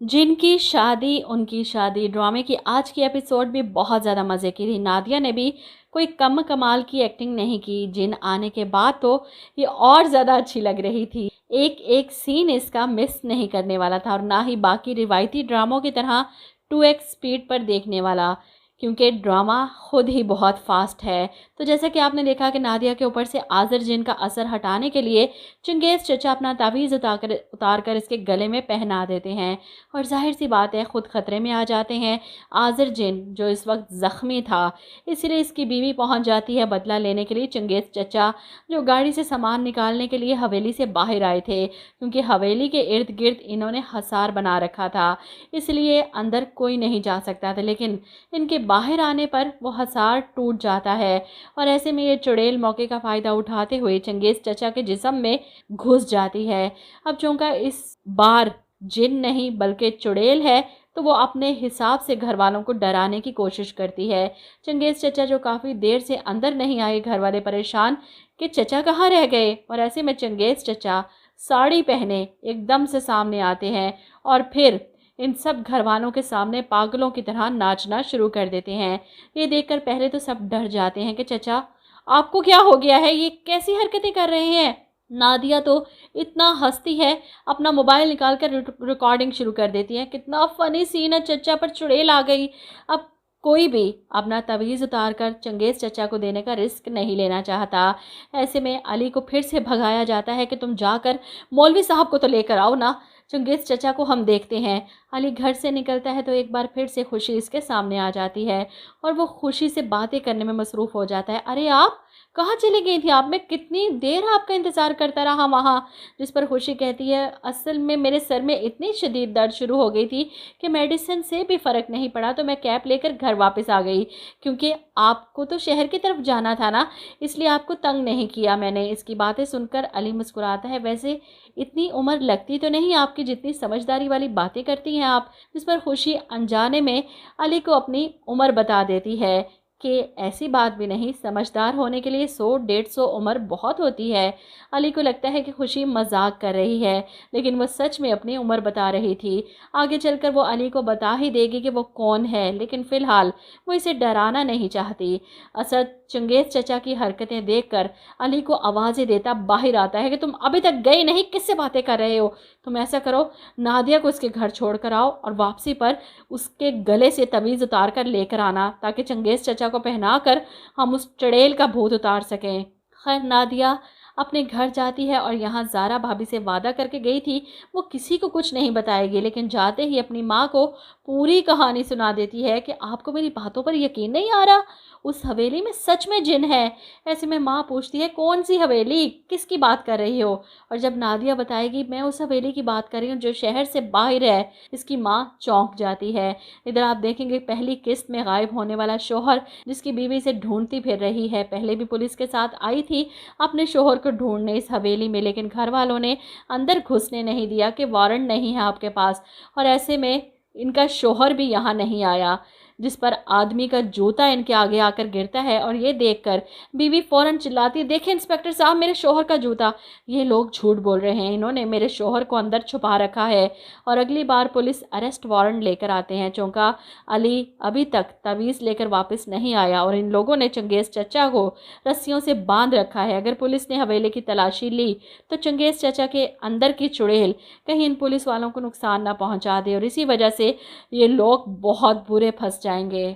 जिनकी शादी उनकी शादी ड्रामे की आज की एपिसोड भी बहुत ज़्यादा मज़े की थी। नादिया ने भी कोई कम कमाल की एक्टिंग नहीं की। जिन आने के बाद तो ये और ज़्यादा अच्छी लग रही थी। एक एक सीन इसका मिस नहीं करने वाला था और ना ही बाकी रिवायती ड्रामों की तरह 2x स्पीड पर देखने वाला, क्योंकि ड्रामा खुद ही बहुत फास्ट है। तो जैसा कि आपने देखा कि नादिया के ऊपर से आज़र जिन का असर हटाने के लिए चंगेज़ चचा अपना तावीज़ उतार कर इसके गले में पहना देते हैं और जाहिर सी बात है खुद ख़तरे में आ जाते हैं। आज़र जिन जो इस वक्त ज़ख्मी था, इसलिए इसकी बीवी पहुंच जाती है बदला लेने के लिए। चंगेज़ चचा जो गाड़ी से सामान निकालने के लिए हवेली से बाहर आए थे, क्योंकि हवेली के इर्द गिर्द इन्होंने हसार बना रखा था, इसलिए अंदर कोई नहीं जा सकता था। लेकिन इनके बाहर आने पर वो हसार टूट जाता है और ऐसे में ये चुड़ैल मौके का फ़ायदा उठाते हुए चंगेज़ चचा के जिस्म में घुस जाती है। अब चूँकि इस बार जिन नहीं बल्कि चुड़ैल है, तो वो अपने हिसाब से घर वालों को डराने की कोशिश करती है। चंगेज़ चचा जो काफ़ी देर से अंदर नहीं आए, घर वाले परेशान कि चचा कहाँ रह गए, और ऐसे में चंगेज़ चचा साड़ी पहने एकदम से सामने आते हैं और फिर इन सब घर वालों के सामने पागलों की तरह नाचना शुरू कर देते हैं। ये देखकर पहले तो सब डर जाते हैं कि चचा आपको क्या हो गया है, ये कैसी हरकतें कर रहे हैं। नादिया तो इतना हंसती है, अपना मोबाइल निकाल कर रिकॉर्डिंग शुरू कर देती है। कितना फ़नी सीन है, चचा पर चुड़ैल आ गई। अब कोई भी अपना तवीज़ उतार कर चंगेज़ चचा को देने का रिस्क नहीं लेना चाहता। ऐसे में अली को फिर से भगाया जाता है कि तुम जाकर मौलवी साहब को तो लेकर आओ ना, चंगेज़ चचा को हम देखते हैं। अली घर से निकलता है तो एक बार फिर से खुशी इसके सामने आ जाती है और वो खुशी से बातें करने में मसरूफ़ हो जाता है। अरे आप कहाँ चली गई थी आप, मैं कितनी देर आपका इंतज़ार करता रहा वहाँ। जिस पर खुशी कहती है असल में मेरे सर में इतनी शदीद दर्द शुरू हो गई थी कि मेडिसिन से भी फ़र्क नहीं पड़ा, तो मैं कैब लेकर घर वापस आ गई, क्योंकि आपको तो शहर की तरफ जाना था ना, इसलिए आपको तंग नहीं किया मैंने। इसकी बातें सुनकर अली मुस्कुराता है। वैसे इतनी उम्र लगती तो नहीं आपकी जितनी समझदारी वाली बातें करती हैं आप। जिस पर खुशी अनजाने में अली को अपनी उम्र बता देती है कि ऐसी बात भी नहीं, समझदार होने के लिए 100-150 उम्र बहुत होती है। अली को लगता है कि खुशी मजाक कर रही है, लेकिन वो सच में अपनी उम्र बता रही थी। आगे चलकर वो अली को बता ही देगी कि वो कौन है, लेकिन फ़िलहाल वो इसे डराना नहीं चाहती। असद चंगेज़ चचा की हरकतें देखकर अली को आवाज़ें देता बाहर आता है कि तुम अभी तक गए नहीं, किससे बातें कर रहे हो। तुम ऐसा करो, नादिया को उसके घर छोड़ कर आओ और वापसी पर उसके गले से तवीज़ उतार कर लेकर आना, ताकि चंगेज़ चचा को पहनाकर हम उस चुड़ैल का भूत उतार सकें। खैर नादिया अपने घर जाती है और यहाँ ज़ारा भाभी से वादा करके गई थी वो किसी को कुछ नहीं बताएगी, लेकिन जाते ही अपनी माँ को पूरी कहानी सुना देती है कि आपको मेरी बातों पर यकीन नहीं आ रहा, उस हवेली में सच में जिन है। ऐसे में माँ पूछती है कौन सी हवेली, किसकी बात कर रही हो। और जब नादिया बताएगी मैं उस हवेली की बात कर रही हूँ जो शहर से बाहर है, इसकी माँ चौंक जाती है। इधर आप देखेंगे पहली किस्त में गायब होने वाला शोहर जिसकी बीवी से ढूंढती फिर रही है, पहले भी पुलिस के साथ आई थी अपने शोहर को ढूंढने इस हवेली में, लेकिन घर वालों ने अंदर घुसने नहीं दिया कि वारंट नहीं है आपके पास, और ऐसे में इनका शोहर भी यहाँ नहीं आया। जिस पर आदमी का जूता इनके आगे आकर गिरता है और ये देखकर बीवी फौरन चिल्लाती है देखिए इंस्पेक्टर साहब, मेरे शोहर का जूता। ये लोग झूठ बोल रहे हैं, इन्होंने मेरे शोहर को अंदर छुपा रखा है। और अगली बार पुलिस अरेस्ट वारंट लेकर आते हैं। चूँकि अली अभी तक तवीज़ लेकर वापस नहीं आया और इन लोगों ने चंगेज़ चचा को रस्सियों से बांध रखा है। अगर पुलिस ने हवेली की तलाशी ली तो चंगेज़ चचा के अंदर की चुड़ैल कहीं इन पुलिस वालों को नुकसान ना पहुंचा दे और इसी वजह से ये लोग बहुत बुरे फंस जाएंगे।